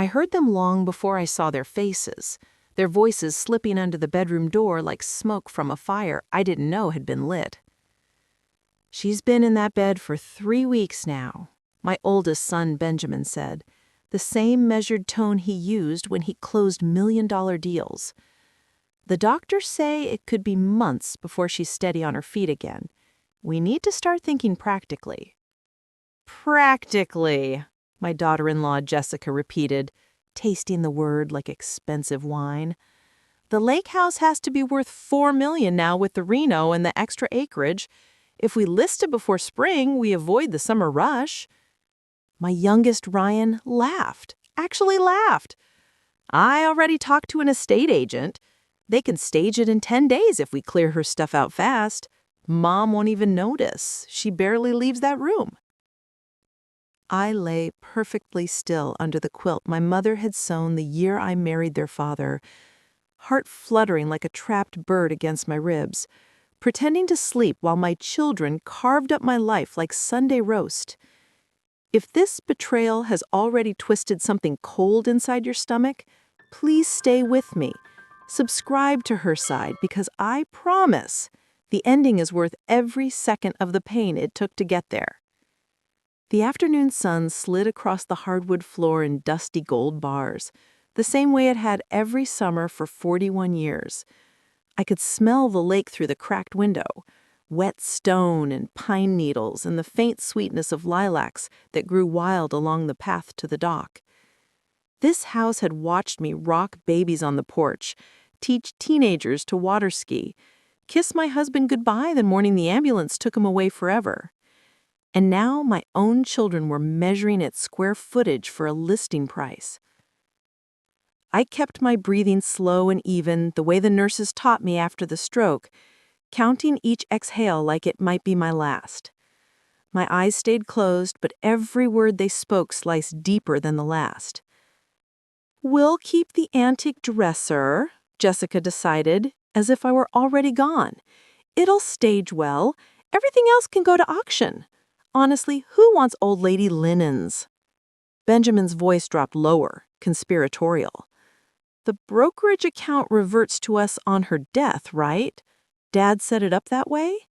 I heard them long before I saw their faces, their voices slipping under the bedroom door like smoke from a fire I didn't know had been lit. "She's been in that bed for 3 weeks now," my oldest son Benjamin said, the same measured tone he used when he closed million-dollar deals. "The doctors say it could be months before she's steady on her feet again. We need to start thinking practically." "Practically," my daughter-in-law Jessica repeated, tasting the word like expensive wine. "The lake house has to be worth $4 million now with the Reno and the extra acreage. If we list it before spring, we avoid the summer rush." My youngest Ryan laughed, actually laughed. "I already talked to an estate agent. They can stage it in 10 days if we clear her stuff out fast. Mom won't even notice. She barely leaves that room." I lay perfectly still under the quilt my mother had sewn the year I married their father, heart fluttering like a trapped bird against my ribs, pretending to sleep while my children carved up my life like Sunday roast. If this betrayal has already twisted something cold inside your stomach, please stay with me. Subscribe to Her Side, because I promise the ending is worth every second of the pain it took to get there. The afternoon sun slid across the hardwood floor in dusty gold bars, the same way it had every summer for 41 years. I could smell the lake through the cracked window, wet stone and pine needles and the faint sweetness of lilacs that grew wild along the path to the dock. This house had watched me rock babies on the porch, teach teenagers to water ski, kiss my husband goodbye the morning the ambulance took him away forever. And now my own children were measuring its square footage for a listing price. I kept my breathing slow and even, the way the nurses taught me after the stroke, counting each exhale like it might be my last. My eyes stayed closed, but every word they spoke sliced deeper than the last. "We'll keep the antique dresser," Jessica decided, as if I were already gone. "It'll stage well. Everything else can go to auction. Honestly, who wants old lady linens?" Benjamin's voice dropped lower, conspiratorial. "The brokerage account reverts to us on her death, right? Dad set it up that way?"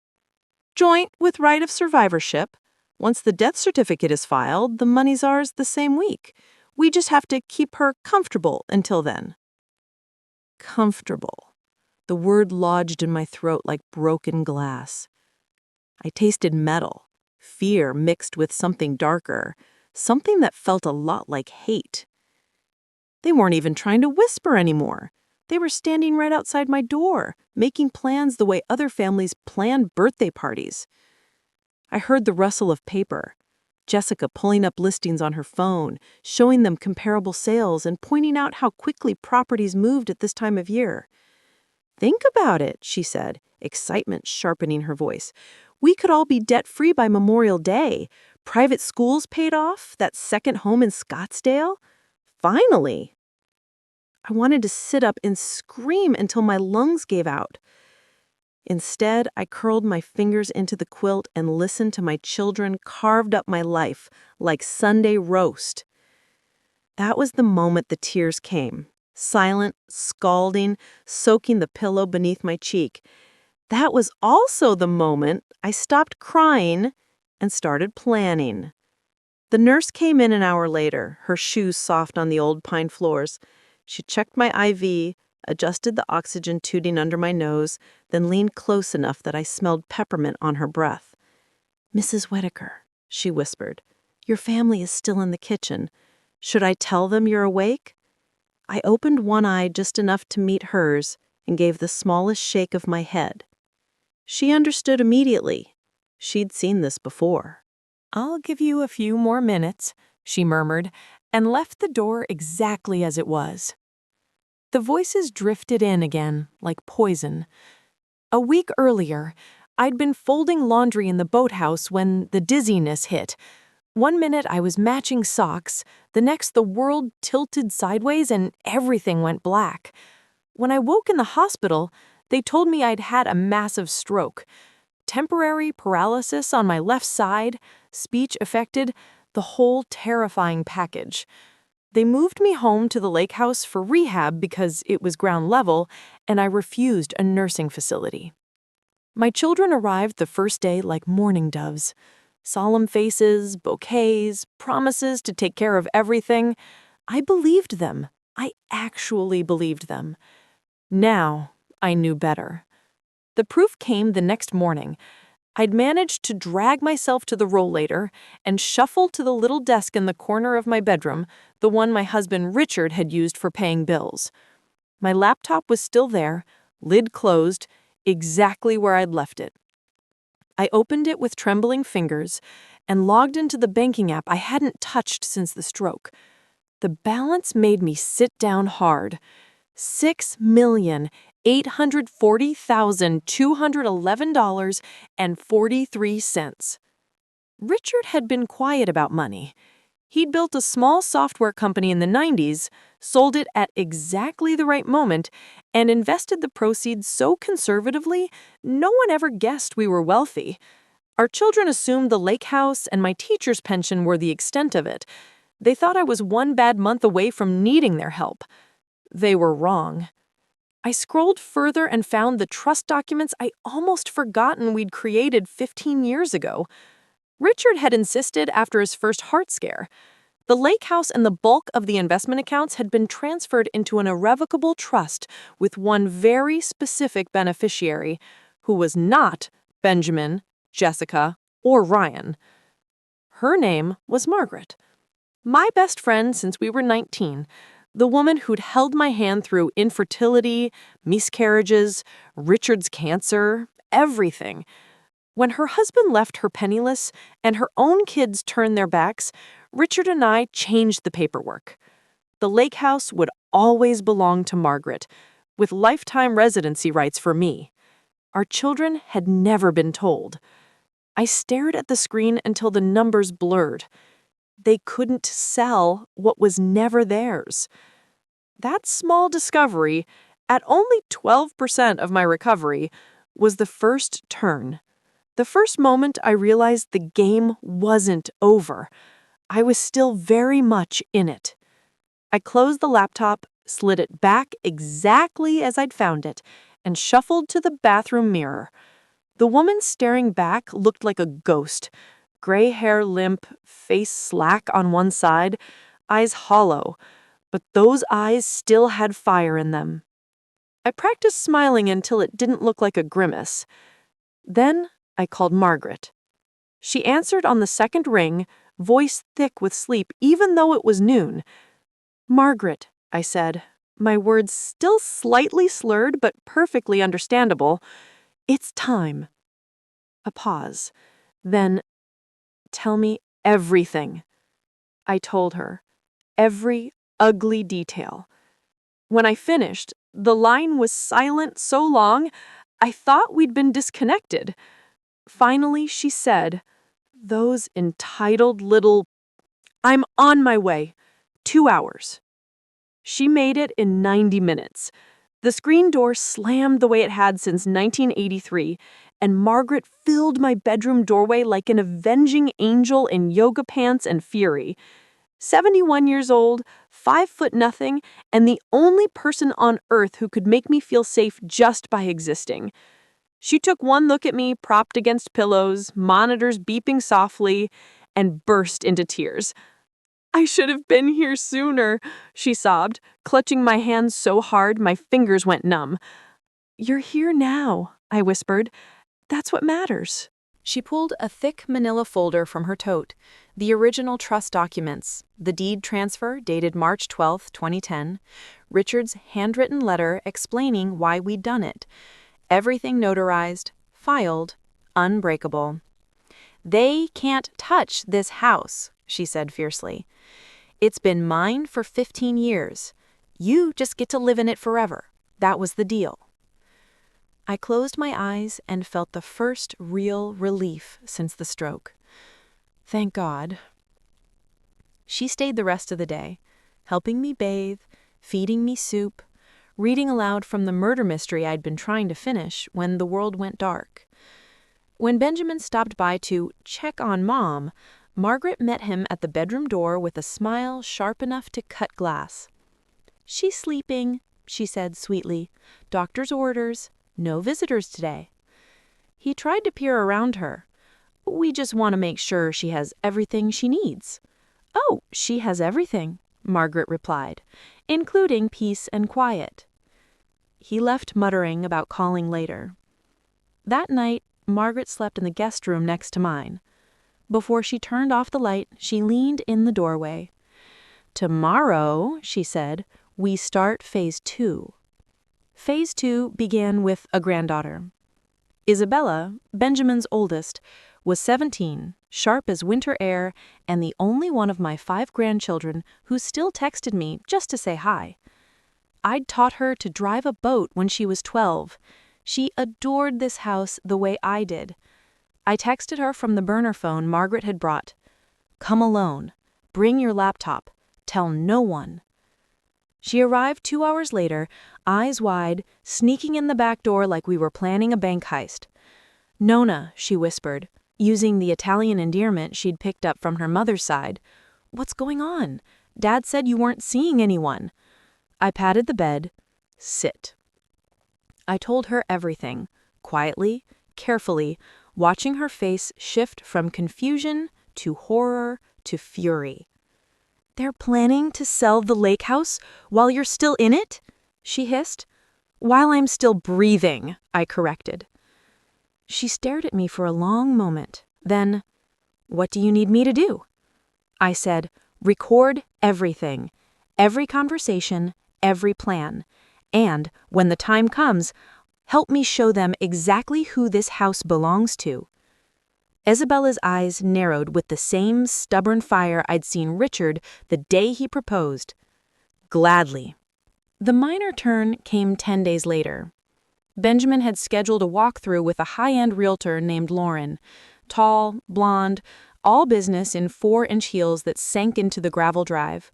"Joint with right of survivorship. Once the death certificate is filed, the money's ours the same week. We just have to keep her comfortable until then." Comfortable. The word lodged in my throat like broken glass. I tasted metal, fear mixed with something darker, something that felt a lot like hate. They weren't even trying to whisper anymore. They were standing right outside my door, making plans the way other families planned birthday parties. I heard the rustle of paper, Jessica pulling up listings on her phone, showing them comparable sales and pointing out how quickly properties moved at this time of year. "Think about it," she said, excitement sharpening her voice. "We could all be debt-free by Memorial Day. Private schools paid off, that second home in Scottsdale. Finally!" I wanted to sit up and scream until my lungs gave out. Instead, I curled my fingers into the quilt and listened to my children carved up my life like Sunday roast. That was the moment the tears came, silent, scalding, soaking the pillow beneath my cheek. That was also the moment I stopped crying and started planning. The nurse came in an hour later, her shoes soft on the old pine floors. She checked my IV, adjusted the oxygen tubing under my nose, then leaned close enough that I smelled peppermint on her breath. "Mrs. Whitaker," she whispered, "your family is still in the kitchen. Should I tell them you're awake?" I opened one eye just enough to meet hers and gave the smallest shake of my head. She understood immediately. She'd seen this before. "I'll give you a few more minutes," she murmured, and left the door exactly as it was. The voices drifted in again, like poison. A week earlier, I'd been folding laundry in the boathouse when the dizziness hit. One minute I was matching socks, the next the world tilted sideways and everything went black. When I woke in the hospital, they told me I'd had a massive stroke. Temporary paralysis on my left side, speech affected, the whole terrifying package. They moved me home to the lake house for rehab because it was ground level, and I refused a nursing facility. My children arrived the first day like mourning doves. Solemn faces, bouquets, promises to take care of everything. I believed them. I actually believed them. Now, I knew better. The proof came the next morning. I'd managed to drag myself to the rollator and shuffle to the little desk in the corner of my bedroom, the one my husband Richard had used for paying bills. My laptop was still there, lid closed, exactly where I'd left it. I opened it with trembling fingers and logged into the banking app I hadn't touched since the stroke. The balance made me sit down hard. $6,840,211.43. Richard had been quiet about money. He'd built a small software company in the 90s, sold it at exactly the right moment, and invested the proceeds so conservatively, no one ever guessed we were wealthy. Our children assumed the lake house and my teacher's pension were the extent of it. They thought I was one bad month away from needing their help. They were wrong. I scrolled further and found the trust documents I almost forgotten we'd created 15 years ago. Richard had insisted after his first heart scare. The lake house and the bulk of the investment accounts had been transferred into an irrevocable trust with one very specific beneficiary, who was not Benjamin, Jessica, or Ryan. Her name was Margaret. My best friend since we were 19, the woman who'd held my hand through infertility, miscarriages, Richard's cancer, everything. When her husband left her penniless and her own kids turned their backs, Richard and I changed the paperwork. The lake house would always belong to Margaret, with lifetime residency rights for me. Our children had never been told. I stared at the screen until the numbers blurred. They couldn't sell what was never theirs. That small discovery, at only 12% of my recovery, was the first turn. The first moment I realized the game wasn't over. I was still very much in it. I closed the laptop, slid it back exactly as I'd found it, and shuffled to the bathroom mirror. The woman staring back looked like a ghost. Gray hair limp, face slack on one side, eyes hollow, but those eyes still had fire in them. I practiced smiling until it didn't look like a grimace. Then I called Margaret. She answered on the second ring, voice thick with sleep even though it was noon. "Margaret," I said, my words still slightly slurred but perfectly understandable. "It's time." A pause. Then, "Tell me everything." I told her. Every ugly detail. When I finished, the line was silent so long, I thought we'd been disconnected. Finally, she said, "Those entitled little... I'm on my way. 2 hours." She made it in 90 minutes. The screen door slammed the way it had since 1983, and Margaret filled my bedroom doorway like an avenging angel in yoga pants and fury. 71 years old, 5'0", and the only person on earth who could make me feel safe just by existing. She took one look at me, propped against pillows, monitors beeping softly, and burst into tears. "I should have been here sooner," she sobbed, clutching my hands so hard my fingers went numb. "You're here now," I whispered. "That's what matters." She pulled a thick manila folder from her tote, the original trust documents, the deed transfer dated March 12, 2010, Richard's handwritten letter explaining why we'd done it. Everything notarized, filed, unbreakable. "They can't touch this house," she said fiercely. "It's been mine for 15 years. You just get to live in it forever. That was the deal." I closed my eyes and felt the first real relief since the stroke. Thank God. She stayed the rest of the day, helping me bathe, feeding me soup, reading aloud from the murder mystery I'd been trying to finish when the world went dark. When Benjamin stopped by to check on Mom, Margaret met him at the bedroom door with a smile sharp enough to cut glass. "She's sleeping," she said sweetly. "Doctor's orders. No visitors today." He tried to peer around her. "We just want to make sure she has everything she needs." "Oh, she has everything," Margaret replied, "including peace and quiet." He left muttering about calling later. That night, Margaret slept in the guest room next to mine. Before she turned off the light, she leaned in the doorway. "Tomorrow," she said, "we start phase 2. Phase 2 began with a granddaughter. Isabella, Benjamin's oldest, was 17, sharp as winter air, and the only one of my 5 grandchildren who still texted me just to say hi. I'd taught her to drive a boat when she was 12. She adored this house the way I did. I texted her from the burner phone Margaret had brought. "Come alone. Bring your laptop. Tell no one." She arrived 2 hours later, eyes wide, sneaking in the back door like we were planning a bank heist. "Nona," she whispered, using the Italian endearment she'd picked up from her mother's side. "What's going on? Dad said you weren't seeing anyone." I patted the bed. "Sit." I told her everything, quietly, carefully, watching her face shift from confusion to horror to fury. "They're planning to sell the lake house while you're still in it?" she hissed. "While I'm still breathing," I corrected. She stared at me for a long moment. Then, "What do you need me to do?" I said, "Record everything. Every conversation, every plan. And, when the time comes, help me show them exactly who this house belongs to." Isabella's eyes narrowed with the same stubborn fire I'd seen Richard the day he proposed. "Gladly." The minor turn came 10 days later. Benjamin had scheduled a walkthrough with a high-end realtor named Lauren. Tall, blonde, all business in 4-inch heels that sank into the gravel drive.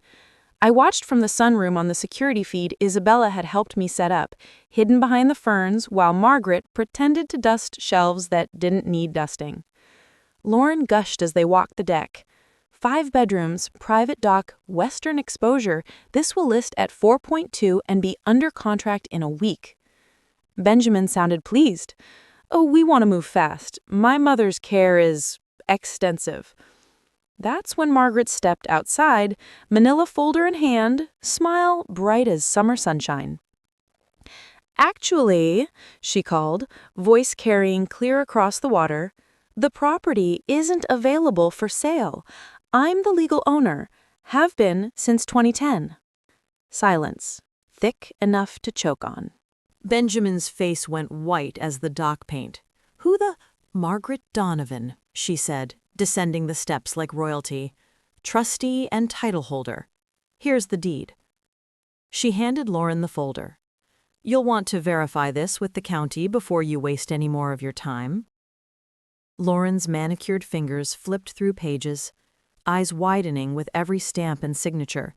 I watched from the sunroom on the security feed Isabella had helped me set up, hidden behind the ferns while Margaret pretended to dust shelves that didn't need dusting. Lauren gushed as they walked the deck. 5 bedrooms, private dock, western exposure. This will list at 4.2 and be under contract in a week. Benjamin sounded pleased. "Oh, we want to move fast. My mother's care is extensive." That's when Margaret stepped outside, manila folder in hand, smile bright as summer sunshine. "Actually," she called, voice carrying clear across the water, "the property isn't available for sale. I'm the legal owner. Have been since 2010. Silence, thick enough to choke on. Benjamin's face went white as the dock paint. "Who the—" "Margaret Donovan," she said, descending the steps like royalty. "Trustee and title holder. Here's the deed." She handed Lauren the folder. "You'll want to verify this with the county before you waste any more of your time." Lauren's manicured fingers flipped through pages, eyes widening with every stamp and signature.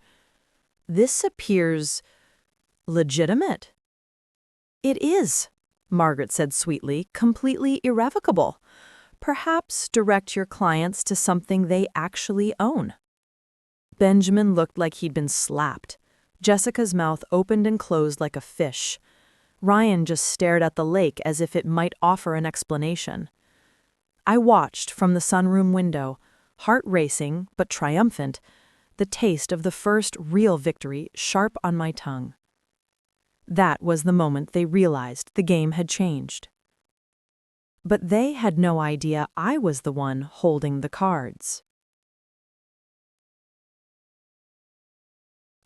"This appears legitimate." "It is," Margaret said sweetly, "completely irrevocable. Perhaps direct your clients to something they actually own." Benjamin looked like he'd been slapped. Jessica's mouth opened and closed like a fish. Ryan just stared at the lake as if it might offer an explanation. I watched from the sunroom window, heart racing but triumphant, the taste of the first real victory sharp on my tongue. That was the moment they realized the game had changed. But they had no idea I was the one holding the cards.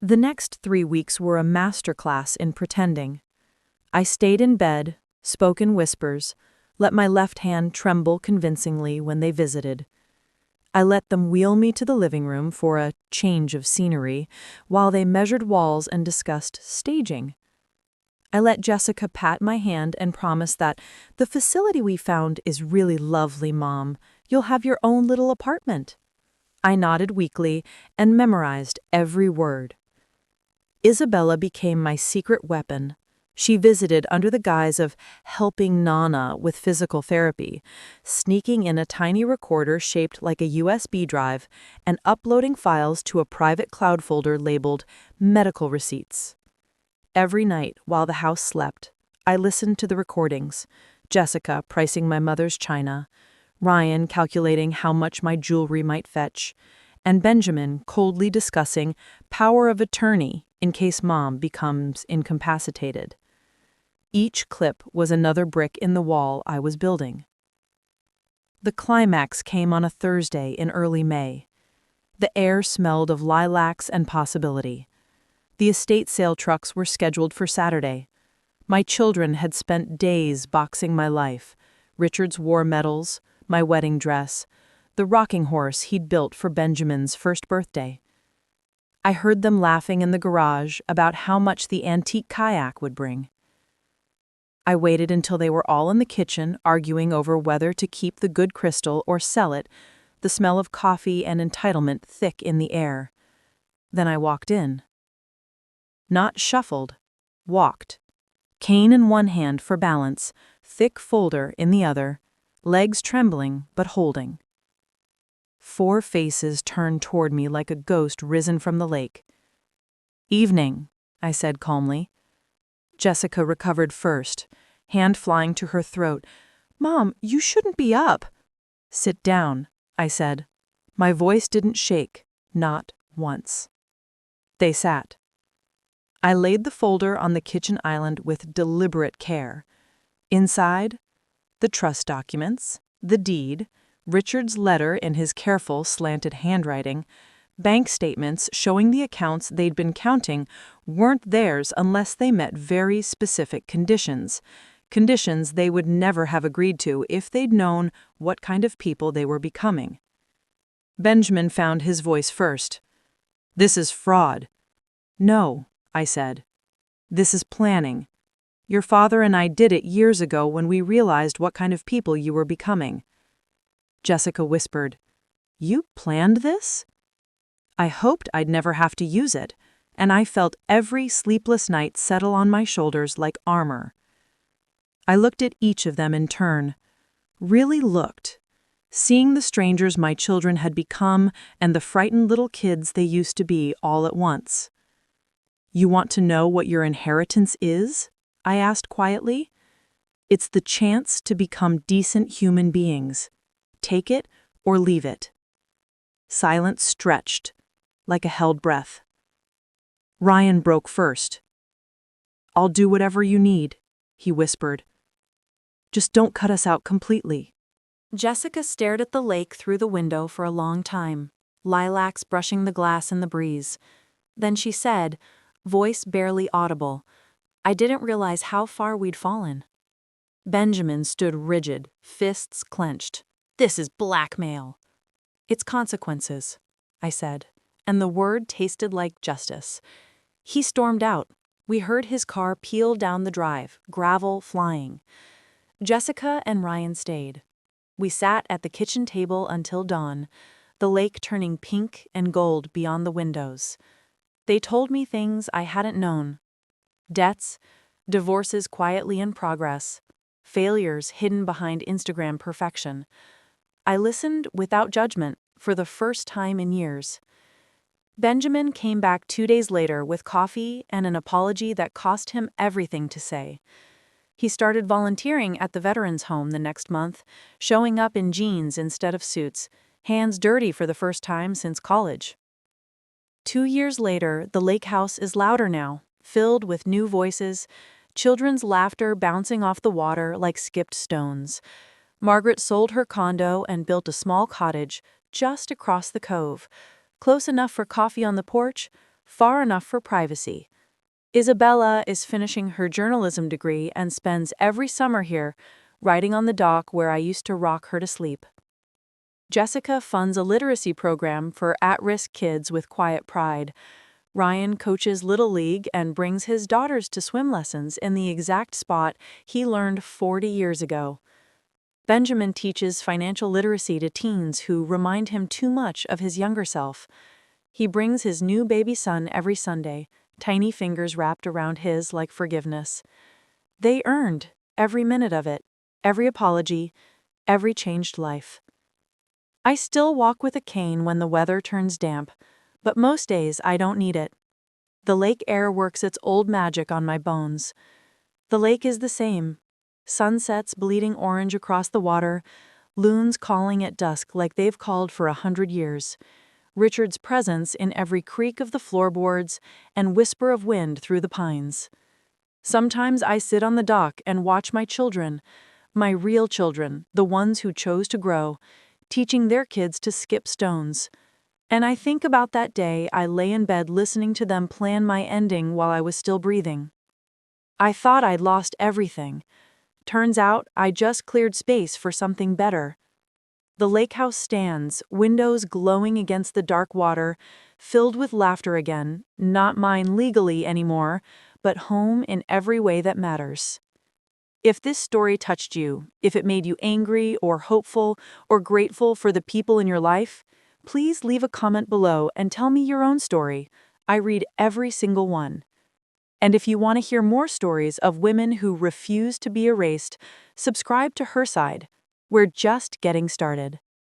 The next 3 weeks were a masterclass in pretending. I stayed in bed, spoke in whispers, let my left hand tremble convincingly when they visited. I let them wheel me to the living room for a change of scenery while they measured walls and discussed staging. I let Jessica pat my hand and promise that the facility we found is really lovely, Mom. You'll have your own little apartment. I nodded weakly and memorized every word. Isabella became my secret weapon. She visited under the guise of helping Nana with physical therapy, sneaking in a tiny recorder shaped like a USB drive and uploading files to a private cloud folder labeled medical receipts. Every night while the house slept, I listened to the recordings, Jessica pricing my mother's china, Ryan calculating how much my jewelry might fetch, and Benjamin coldly discussing power of attorney in case Mom becomes incapacitated. Each clip was another brick in the wall I was building. The climax came on a Thursday in early May. The air smelled of lilacs and possibility. The estate sale trucks were scheduled for Saturday. My children had spent days boxing my life, Richard's war medals, my wedding dress, the rocking horse he'd built for Benjamin's first birthday. I heard them laughing in the garage about how much the antique kayak would bring. I waited until they were all in the kitchen arguing over whether to keep the good crystal or sell it, the smell of coffee and entitlement thick in the air. Then I walked in. Not shuffled, walked. Cane in one hand for balance, thick folder in the other, legs trembling but holding. 4 faces turned toward me like a ghost risen from the lake. "Evening," I said calmly. Jessica recovered first, hand flying to her throat. "Mom, you shouldn't be up." "Sit down," I said. My voice didn't shake, not once. They sat. I laid the folder on the kitchen island with deliberate care. Inside, the trust documents, the deed, Richard's letter in his careful, slanted handwriting, bank statements showing the accounts they'd been counting weren't theirs unless they met very specific conditions they would never have agreed to if they'd known what kind of people they were becoming. Benjamin found his voice first. "This is fraud." "No," I said. "This is planning. Your father and I did it years ago when we realized what kind of people you were becoming." Jessica whispered, "You planned this?" I hoped I'd never have to use it, and I felt every sleepless night settle on my shoulders like armor. I looked at each of them in turn, really looked, seeing the strangers my children had become and the frightened little kids they used to be all at once. "You want to know what your inheritance is?" I asked quietly. "It's the chance to become decent human beings. Take it or leave it." Silence stretched, like a held breath. Ryan broke first. "I'll do whatever you need," he whispered. "Just don't cut us out completely." Jessica stared at the lake through the window for a long time, lilacs brushing the glass in the breeze. Then she said, voice barely audible, "I didn't realize how far we'd fallen." Benjamin stood rigid, fists clenched. "This is blackmail." "It's consequences," I said, and the word tasted like justice. He stormed out. We heard his car peel down the drive, gravel flying. Jessica and Ryan stayed. We sat at the kitchen table until dawn, the lake turning pink and gold beyond the windows. They told me things I hadn't known. Debts, divorces quietly in progress, failures hidden behind Instagram perfection. I listened without judgment for the first time in years. Benjamin came back 2 days later with coffee and an apology that cost him everything to say. He started volunteering at the Veterans Home the next month, showing up in jeans instead of suits, hands dirty for the first time since college. 2 years later, the lake house is louder now, filled with new voices, children's laughter bouncing off the water like skipped stones. Margaret sold her condo and built a small cottage just across the cove, close enough for coffee on the porch, far enough for privacy. Isabella is finishing her journalism degree and spends every summer here, writing on the dock where I used to rock her to sleep. Jessica funds a literacy program for at-risk kids with quiet pride. Ryan coaches Little League and brings his daughters to swim lessons in the exact spot he learned 40 years ago. Benjamin teaches financial literacy to teens who remind him too much of his younger self. He brings his new baby son every Sunday, tiny fingers wrapped around his like forgiveness. They earned every minute of it, every apology, every changed life. I still walk with a cane when the weather turns damp, but most days I don't need it. The lake air works its old magic on my bones. The lake is the same. Sunsets bleeding orange across the water, loons calling at dusk like they've called for 100 years. Richard's presence in every creak of the floorboards and whisper of wind through the pines. Sometimes I sit on the dock and watch my children, my real children, the ones who chose to grow, teaching their kids to skip stones. And I think about that day I lay in bed listening to them plan my ending while I was still breathing. I thought I'd lost everything. Turns out I just cleared space for something better. The lake house stands, windows glowing against the dark water, filled with laughter again, not mine legally anymore, but home in every way that matters. If this story touched you, if it made you angry or hopeful or grateful for the people in your life, please leave a comment below and tell me your own story. I read every single one. And if you want to hear more stories of women who refuse to be erased, subscribe to Her Side. We're just getting started.